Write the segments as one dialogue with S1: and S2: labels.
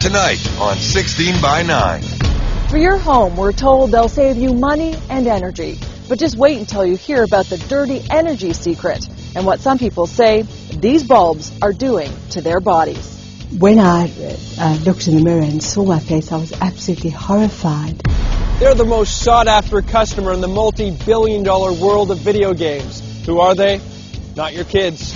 S1: tonight on 16 by 9.
S2: For your home, we're told they'll save you money and energy. But just wait until you hear about the dirty energy secret and what some people say these bulbs are doing to their bodies.
S3: When I looked in the mirror and saw my face, I was absolutely horrified.
S4: They're the most sought-after customer in the multi-billion-dollar world of video games. Who are they? Not your kids.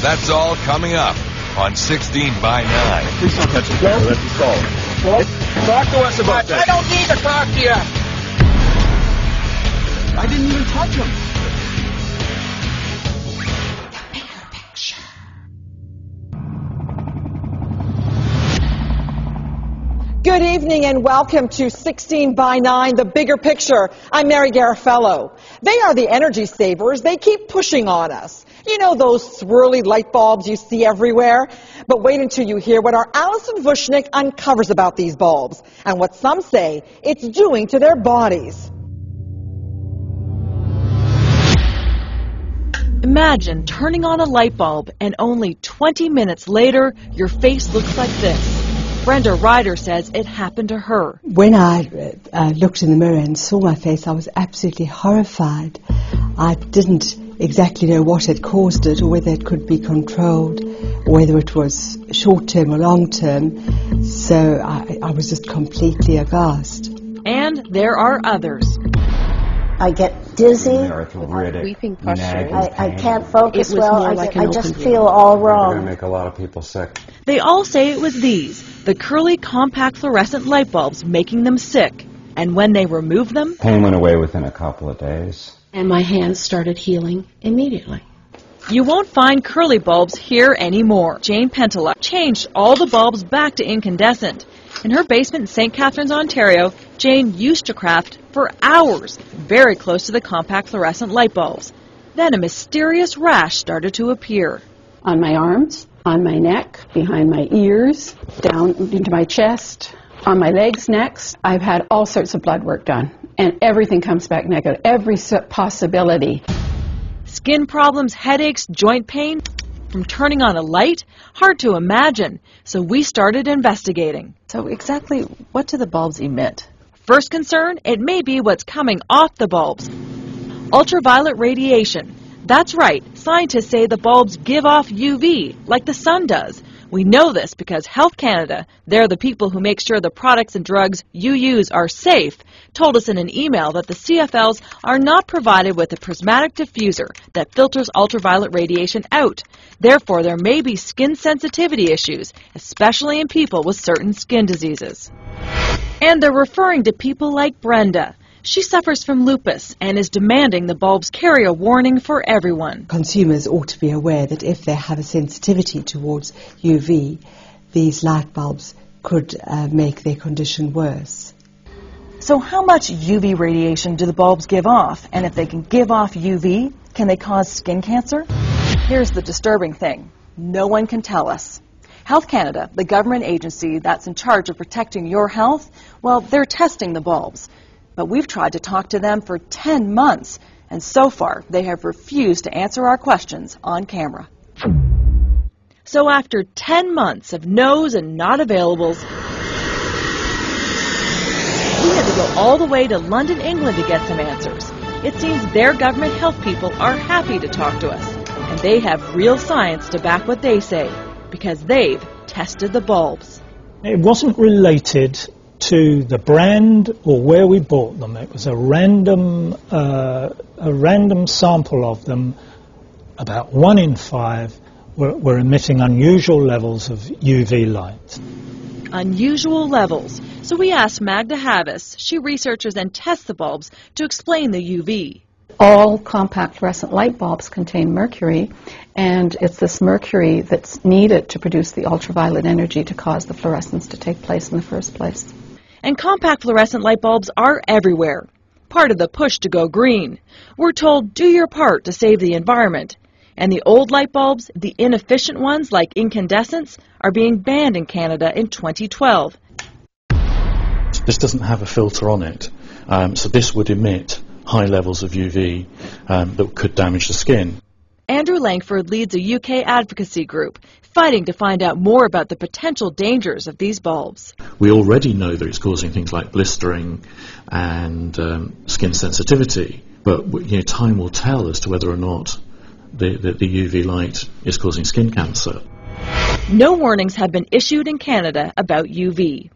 S1: That's all coming up on 16 by 9.
S5: Please don't touch it. That's the salt.
S4: Well, talk to us about that.
S5: I don't need to talk to you. I didn't even touch him.
S2: Good evening and welcome to 16 by 9, the bigger picture. I'm Mary Garofalo. They are the energy savers. They keep pushing on us. You know those swirly light bulbs you see everywhere? But wait until you hear what our Alison Vushnick uncovers about these bulbs and what some say it's doing to their bodies. Imagine turning on a light bulb and only 20 minutes later, your face looks like this. Brenda Ryder says it happened to her.
S3: When I looked in the mirror and saw my face, I was absolutely horrified. I didn't exactly know what had caused it or whether it could be controlled or whether it was short-term or long-term. So I was just completely aghast.
S2: And there are others.
S6: I get dizzy,
S7: weeping pustules.
S6: I can't focus well, I just feel
S7: feel
S6: all
S8: They're going to
S6: wrong.
S8: make a lot of people sick.
S2: They all say it was these, the curly compact fluorescent light bulbs, making them sick. And when they removed them,
S8: Pain went away within a couple of days.
S7: And my hands started healing immediately.
S2: you won't find curly bulbs here anymore. Jane Pentela changed all the bulbs back to incandescent. In her basement in St. Catharines, Ontario, Jane used to craft for hours, very close to the compact fluorescent light bulbs. Then a mysterious rash started to appear.
S7: On my arms, on my neck, behind my ears, down into my chest, on my legs next. I've had all sorts of blood work done, and everything comes back negative, every possibility.
S2: Skin problems, headaches, joint pain from turning on a light? Hard to imagine. So we started investigating.
S9: So exactly what do the bulbs emit?
S2: First concern, it may be what's coming off the bulbs. Ultraviolet radiation. That's right, scientists say the bulbs give off UV, like the sun does. We know this because Health Canada, they're the people who make sure the products and drugs you use are safe, told us in an email that the CFLs are not provided with a prismatic diffuser that filters ultraviolet radiation out. Therefore, there may be skin sensitivity issues, especially in people with certain skin diseases. And they're referring to people like Brenda. She suffers from lupus and is demanding the bulbs carry a warning for everyone.
S3: Consumers ought to be aware that if they have a sensitivity towards UV, these light bulbs could make their condition worse.
S9: So how much UV radiation do the bulbs give off? And if they can give off UV, can they cause skin cancer?
S2: Here's the disturbing thing. No one can tell us. Health Canada, the government agency that's in charge of protecting your health, well, they're testing the bulbs. But we've tried to talk to them for 10 months, and so far they have refused to answer our questions on camera. So after 10 months of no's and not availables, we had to go all the way to London, England to get some answers. It seems their government health people are happy to talk to us, and they have real science to back what they say, because they've tested the bulbs.
S10: It wasn't related to the brand or where we bought them. It was a random sample of them. About 1 in 5 were emitting unusual levels of UV light.
S2: Unusual levels. So we asked Magda Havis, she researches and tests the bulbs, to explain the UV.
S7: All compact fluorescent light bulbs contain mercury, and it's this mercury that's needed to produce the ultraviolet energy to cause the fluorescence to take place in the first place.
S2: And compact fluorescent light bulbs are everywhere. Part of the push to go green. We're told, do your part to save the environment. And the old light bulbs, the inefficient ones like incandescents, are being banned in Canada in 2012.
S11: This doesn't have a filter on it, so this would emit high levels of UV that could damage the skin.
S2: Andrew Langford leads a UK advocacy group fighting to find out more about the potential dangers of these bulbs.
S11: We already know that it's causing things like blistering and skin sensitivity, but time will tell as to whether or not the UV light is causing skin cancer.
S2: No warnings have been issued in Canada about UV.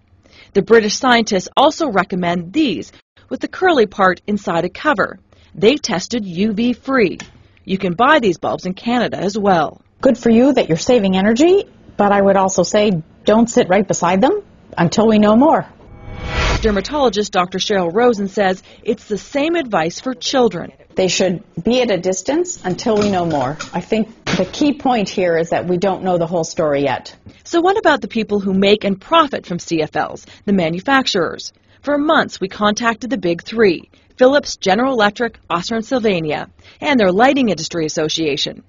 S2: The British scientists also recommend these with the curly part inside a cover. They tested UV-free. You can buy these bulbs in Canada as well.
S12: Good for you that you're saving energy, but I would also say don't sit right beside them until we know more.
S2: Dermatologist Dr. Cheryl Rosen says it's the same advice for children.
S12: They should be at a distance until we know more. I think the key point here is that we don't know the whole story yet.
S2: So what about the people who make and profit from CFLs, the manufacturers? For months we contacted the big three, Philips, General Electric, Osram Sylvania, and their Lighting Industry Association.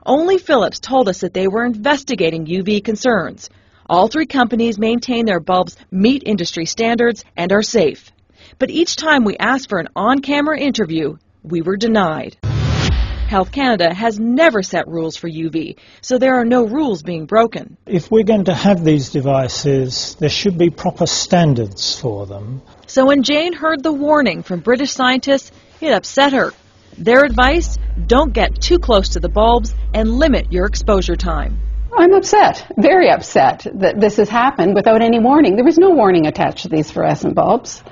S2: Only Philips told us that they were investigating UV concerns. All three companies maintain their bulbs meet industry standards and are safe. But each time we asked for an on-camera interview, we were denied. Health Canada has never set rules for UV, so there are no rules being broken.
S10: If we're going to have these devices, there should be proper standards for them.
S2: So when Jane heard the warning from British scientists, it upset her. Their advice, don't get too close to the bulbs and limit your exposure time.
S7: I'm upset, very upset, that this has happened without any warning. There was no warning attached to these fluorescent bulbs.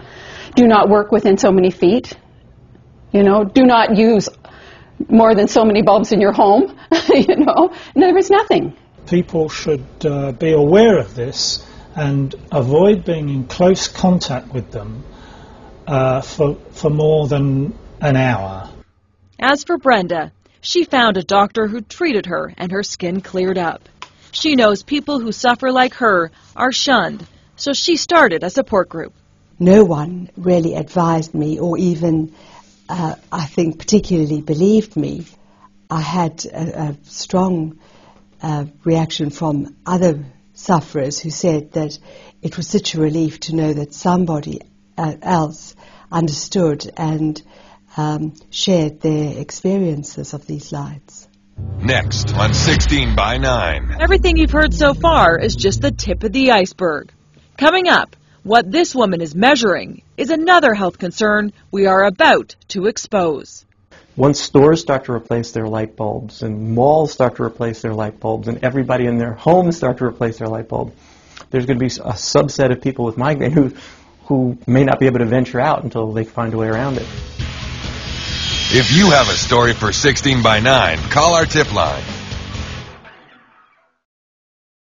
S7: Do not work within so many feet. Do not use more than so many bulbs in your home. There was nothing.
S10: People should be aware of this and avoid being in close contact with them for more than an hour.
S2: As for Brenda, she found a doctor who treated her and her skin cleared up. She knows people who suffer like her are shunned, so she started a support group.
S3: No one really advised me or even, I think, particularly believed me. I had a strong reaction from other sufferers who said that it was such a relief to know that somebody else understood and shared their experiences of these lights.
S1: Next on 16 by 9.
S2: Everything you've heard so far is just the tip of the iceberg. Coming up, what this woman is measuring is another health concern we are about to expose.
S13: Once stores start to replace their light bulbs and malls start to replace their light bulbs and everybody in their homes start to replace their light bulb, there's going to be a subset of people with migraine who may not be able to venture out until they find a way around it.
S1: If you have a story for 16 by 9, call our tip line